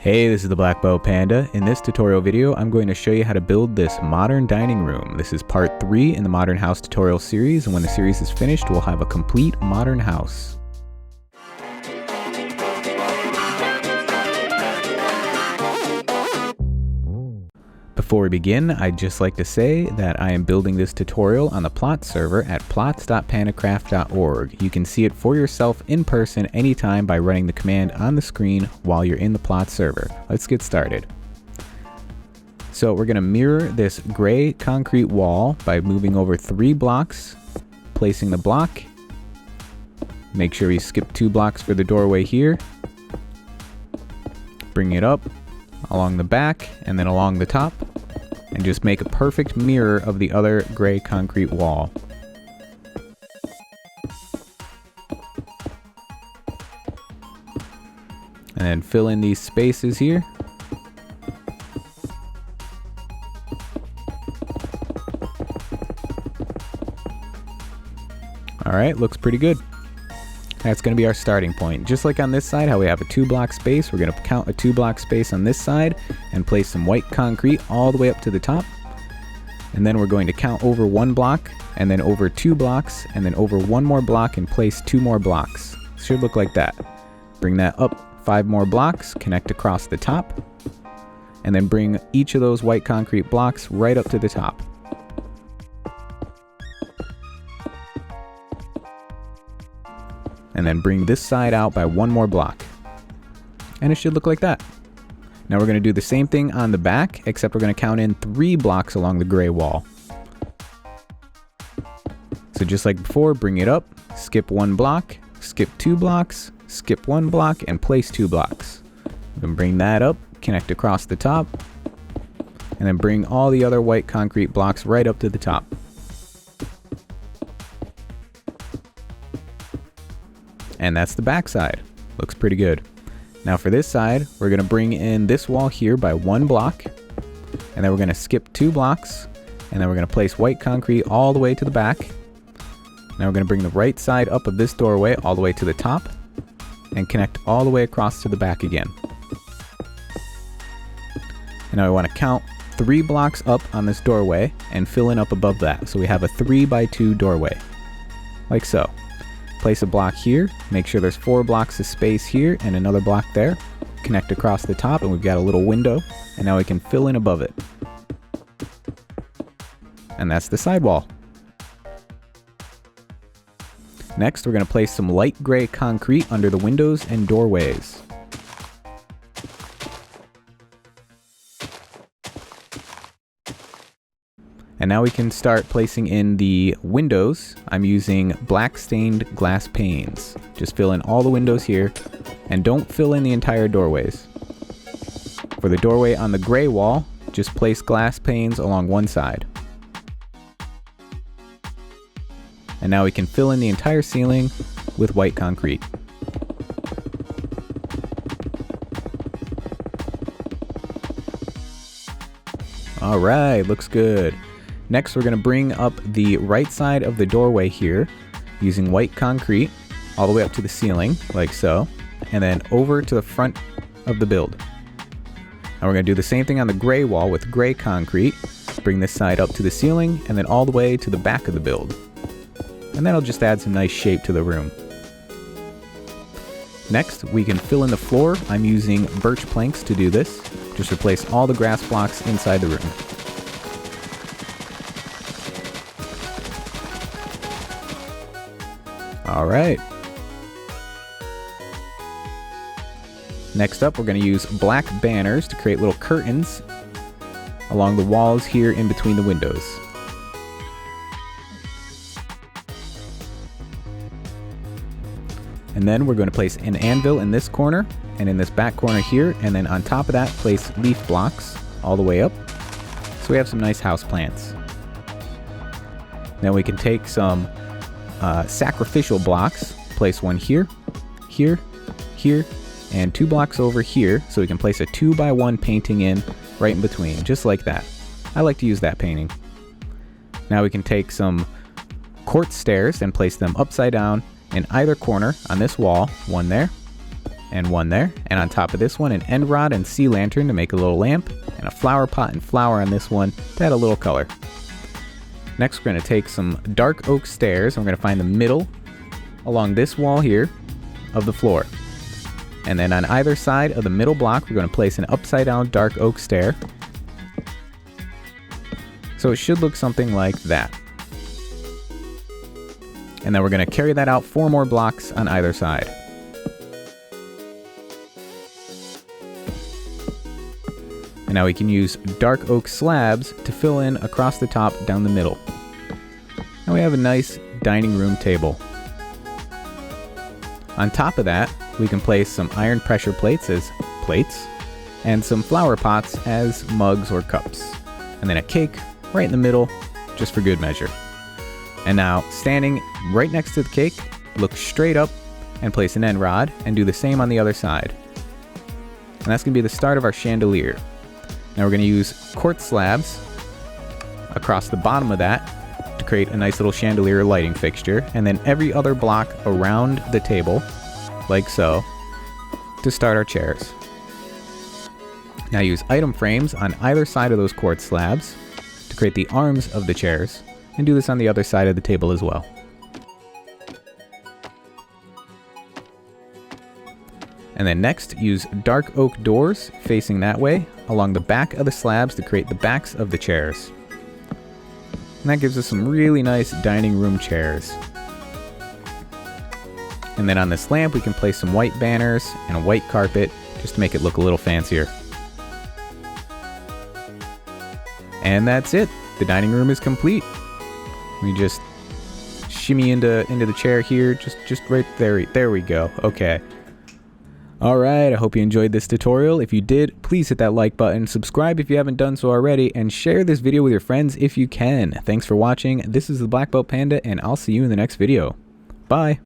Hey, this is the Black Bow Panda. In this tutorial video, I'm going to show you how to build this modern dining room. This is part 3 in the Modern House tutorial series, and when the series is finished, we'll have a complete modern house. Before we begin, I'd just like to say that I am building this tutorial on the Plots server at plots.pandacraft.org. You can see it for yourself in person anytime by running the command on the screen while you're in the Plots server. Let's get started. So we're going to mirror this gray concrete wall by moving over 3 blocks, placing the block. Make sure we skip 2 blocks for the doorway here. Bring it up along the back and then along the top, and just make a perfect mirror of the other gray concrete wall. And then fill in these spaces here. Alright, looks pretty good. That's going to be our starting point. Just like on this side, how we have a 2-block space, we're going to count a 2-block space on this side and place some white concrete all the way up to the top. And then we're going to count over 1 block, and then over 2 blocks, and then over 1 more block and place 2 more blocks. It should look like that. Bring that up 5 more blocks, connect across the top, and then bring each of those white concrete blocks right up to the top. And then bring this side out by 1 more block. And it should look like that. Now we're going to do the same thing on the back, except we're going to count in 3 blocks along the gray wall. So just like before, bring it up, skip 1 block, skip 2 blocks, skip 1 block, and place 2 blocks. Then bring that up, connect across the top, and then bring all the other white concrete blocks right up to the top. And that's the back side. Looks pretty good. Now for this side, we're going to bring in this wall here by 1 block, and then we're going to skip 2 blocks, and then we're going to place white concrete all the way to the back. Now we're going to bring the right side up of this doorway all the way to the top, and connect all the way across to the back again. And now we want to count 3 blocks up on this doorway and fill in up above that. So we have a 3x2 doorway, like so. Place a block here, make sure there's 4 blocks of space here and another block there. Connect across the top and we've got a little window, and now we can fill in above it. And that's the sidewall. Next, we're going to place some light gray concrete under the windows and doorways. And now we can start placing in the windows. I'm using black stained glass panes. Just fill in all the windows here, and don't fill in the entire doorways. For the doorway on the gray wall, just place glass panes along one side. And now we can fill in the entire ceiling with white concrete. All right, looks good. Next, we're going to bring up the right side of the doorway here using white concrete all the way up to the ceiling, like so, and then over to the front of the build. Now we're going to do the same thing on the gray wall with gray concrete. Bring this side up to the ceiling and then all the way to the back of the build. And that'll just add some nice shape to the room. Next, we can fill in the floor. I'm using birch planks to do this. Just replace all the grass blocks inside the room. Alright. Next up, we're going to use black banners to create little curtains along the walls here in between the windows. And then we're going to place an anvil in this corner and in this back corner here, and then on top of that place leaf blocks all the way up. So we have some nice house plants. Then we can take some sacrificial blocks, place one here, here, here, and 2 blocks over here, so we can place a 2x1 painting in right in between, just like that. I like to use that painting. Now we can take some quartz stairs and place them upside down in either corner on this wall, one there, and one there. And on top of this one, an end rod and sea lantern to make a little lamp, and a flower pot and flower on this one to add a little color. Next, we're going to take some dark oak stairs, and we're going to find the middle along this wall here of the floor. And then on either side of the middle block, we're going to place an upside down dark oak stair. So it should look something like that. And then we're going to carry that out 4 more blocks on either side. And now we can use dark oak slabs to fill in across the top down the middle. Now we have a nice dining room table. On top of that, we can place some iron pressure plates as plates, and some flower pots as mugs or cups. And then a cake right in the middle, just for good measure. And now, standing right next to the cake, look straight up and place an end rod, and do the same on the other side. And that's going to be the start of our chandelier. Now we're going to use quartz slabs across the bottom of that to create a nice little chandelier lighting fixture, and then every other block around the table, like so, to start our chairs. Now use item frames on either side of those quartz slabs to create the arms of the chairs, and do this on the other side of the table as well. And then next, use dark oak doors facing that way along the back of the slabs to create the backs of the chairs. And that gives us some really nice dining room chairs. And then on this lamp, we can place some white banners and a white carpet just to make it look a little fancier. And that's it. The dining room is complete. We just shimmy into the chair here, just right there. There we go. Okay. Alright, I hope you enjoyed this tutorial. If you did, please hit that like button, subscribe if you haven't done so already, and share this video with your friends if you can. Thanks for watching. This is the Black Belt Panda, and I'll see you in the next video. Bye!